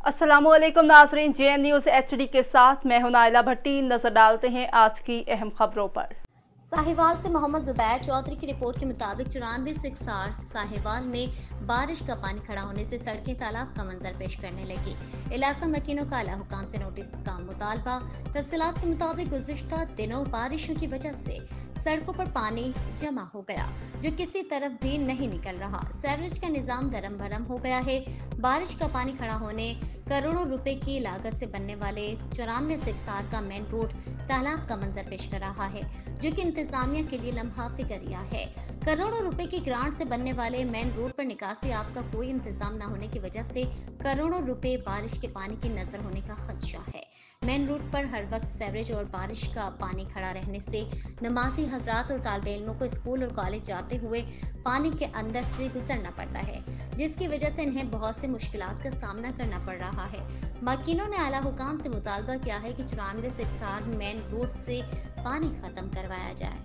अस्सलामुअलैकुम नाज़रीन, JN news HD के साथ मैं हूं नाइला भट्टी। नजर डालते हैं आज की अहम खबरों पर। साहिवाल से मोहम्मद जुबैर चौधरी की रिपोर्ट के मुताबिक 94 सिक्सार साहिवाल में बारिश का पानी खड़ा होने से सड़कें तालाब का मंजर पेश करने लगी। इलाका मकीनों का आला हुकाम से नोटिस का मुतालबा। तफसीलात के मुताबिक गुज़िश्ता दिनों बारिशों की वजह से सड़कों पर पानी जमा हो गया जो किसी तरफ भी नहीं निकल रहा। सीवरेज का निजाम दरम भरम हो गया है। बारिश का पानी खड़ा होने करोड़ों रुपए की लागत से बनने वाले 94 सिक्सार का मेन रोड तालाब का मंजर पेश कर रहा है जो कि इंतजामिया के लिए लम्हा फिक्रिया है। करोड़ों रुपए की ग्रांट से बनने वाले मेन रोड पर निकासी आब का कोई इंतजाम न होने की वजह से करोड़ों रुपए बारिश के पानी की नजर होने का खदशा है। मेन रोड पर हर वक्त सीवरेज और बारिश का पानी खड़ा रहने से नमाजी हजरात और तालिबे इल्मों को स्कूल और कॉलेज जाते हुए पानी के अंदर से गुजरना पड़ता है, जिसकी वजह से इन्हें बहुत से मुश्किलात का सामना करना पड़ रहा है। माकिनों ने आला हुकाम से मुतालबा किया है कि 94 सिक्सार मेन रोड से पानी खत्म करवाया जाए।